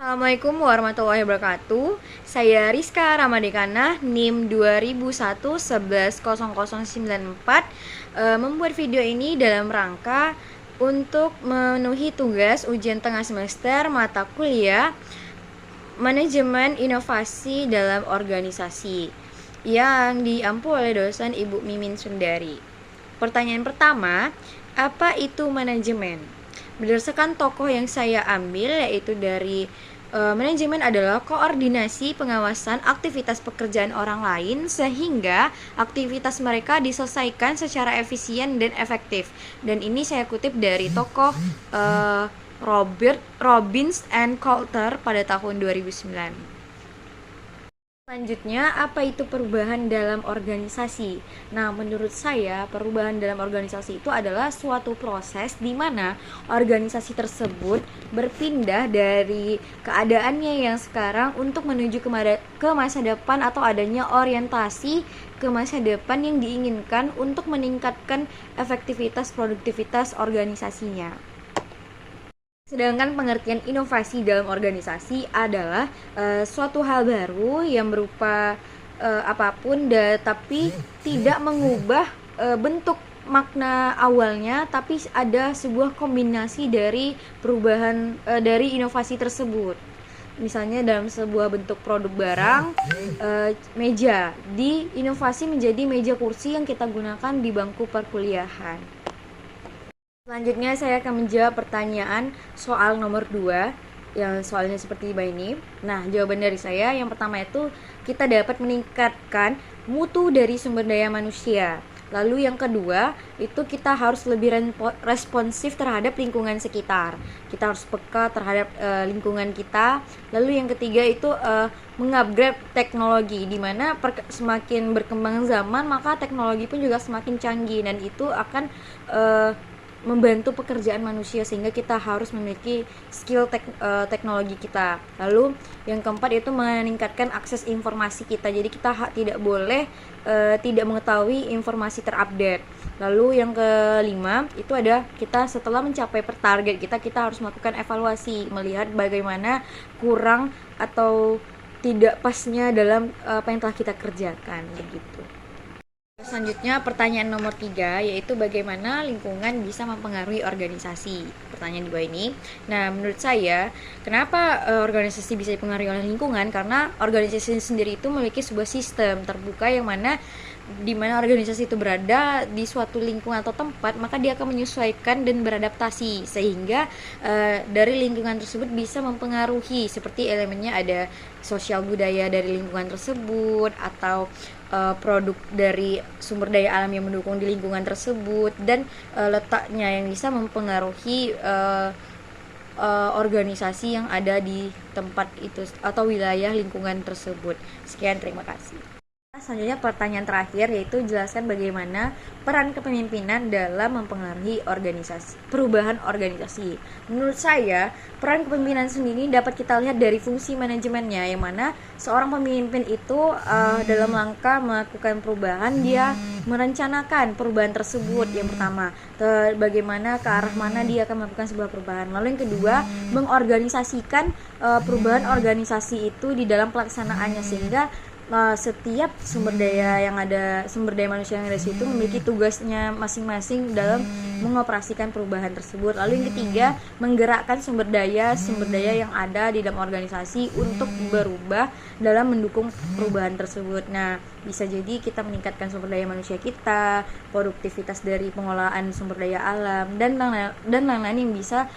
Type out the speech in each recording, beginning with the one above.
Assalamualaikum warahmatullahi wabarakatuh. Saya Rizka Ramadekana, NIM 2001 110094, membuat video ini dalam rangka untuk memenuhi tugas ujian tengah semester mata kuliah Manajemen Inovasi dalam Organisasi yang diampu oleh dosen Ibu Mimin Sundari. Pertanyaan pertama, apa itu manajemen? Berdasarkan tokoh yang saya ambil, yaitu dari manajemen adalah koordinasi pengawasan aktivitas pekerjaan orang lain sehingga aktivitas mereka diselesaikan secara efisien dan efektif. Dan ini saya kutip dari tokoh Robert Robbins and Coulter pada tahun 2009. Selanjutnya, apa itu perubahan dalam organisasi? Nah, menurut saya, perubahan dalam organisasi itu adalah suatu proses di mana organisasi tersebut berpindah dari keadaannya yang sekarang untuk menuju ke masa depan atau adanya orientasi ke masa depan yang diinginkan untuk meningkatkan efektivitas produktivitas organisasinya. Sedangkan pengertian inovasi dalam organisasi adalah suatu hal baru yang berupa apapun tapi tidak mengubah bentuk makna awalnya, tapi ada sebuah kombinasi dari perubahan dari inovasi tersebut. Misalnya dalam sebuah bentuk produk barang, meja diinovasi menjadi meja kursi yang kita gunakan di bangku perkuliahan. Selanjutnya saya akan menjawab pertanyaan soal nomor 2 yang soalnya seperti ini. Nah, jawaban dari saya yang pertama itu kita dapat meningkatkan mutu dari sumber daya manusia. Lalu yang kedua itu kita harus lebih responsif terhadap lingkungan sekitar. Kita harus peka terhadap lingkungan kita. Lalu yang ketiga itu mengupgrade teknologi, di mana semakin berkembang zaman maka teknologi pun juga semakin canggih dan itu akan membantu pekerjaan manusia sehingga kita harus memiliki skill teknologi kita. Lalu yang keempat itu meningkatkan akses informasi kita. Jadi kita tidak boleh tidak mengetahui informasi terupdate. Lalu yang kelima itu ada kita setelah mencapai target kita harus melakukan evaluasi, melihat bagaimana kurang atau tidak pasnya dalam apa yang telah kita kerjakan begitu. Selanjutnya pertanyaan nomor 3, yaitu bagaimana lingkungan bisa mempengaruhi organisasi. Pertanyaan di bawah ini. Nah, menurut saya, kenapa organisasi bisa dipengaruhi oleh lingkungan? Karena organisasi sendiri itu memiliki sebuah sistem terbuka yang mana di mana organisasi itu berada di suatu lingkungan atau tempat, maka dia akan menyesuaikan dan beradaptasi sehingga dari lingkungan tersebut bisa mempengaruhi, seperti elemennya ada sosial budaya dari lingkungan tersebut atau produk dari sumber daya alam yang mendukung di lingkungan tersebut dan letaknya yang bisa mempengaruhi organisasi yang ada di tempat itu atau wilayah lingkungan tersebut. Sekian, terima kasih. Selanjutnya pertanyaan terakhir, yaitu jelaskan bagaimana peran kepemimpinan dalam mempengaruhi perubahan organisasi. Menurut saya, peran kepemimpinan sendiri dapat kita lihat dari fungsi manajemennya, yang mana seorang pemimpin itu dalam langkah melakukan perubahan, dia merencanakan perubahan tersebut. Yang pertama, bagaimana ke arah mana dia akan melakukan sebuah perubahan. Lalu yang kedua, mengorganisasikan perubahan organisasi itu di dalam pelaksanaannya sehingga setiap sumber daya manusia yang ada di situ memiliki tugasnya masing-masing dalam mengoperasikan perubahan tersebut. Lalu yang ketiga, menggerakkan sumber daya yang ada di dalam organisasi untuk berubah dalam mendukung perubahan tersebut. Nah, bisa jadi kita meningkatkan sumber daya manusia kita, produktivitas dari pengolahan sumber daya alam dan lain-lain yang bisa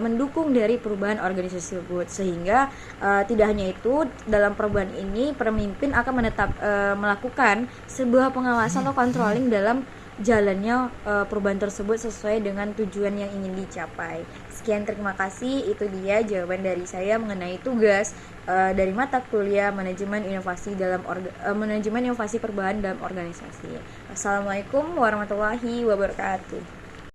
mendukung dari perubahan organisasi tersebut. Sehingga tidak hanya itu, dalam perubahan ini pemimpin akan melakukan sebuah pengawasan atau controlling dalam jalannya perubahan tersebut sesuai dengan tujuan yang ingin dicapai. Sekian, terima kasih. Itu dia jawaban dari saya mengenai tugas dari mata kuliah manajemen inovasi perubahan dalam organisasi. Assalamualaikum warahmatullahi wabarakatuh.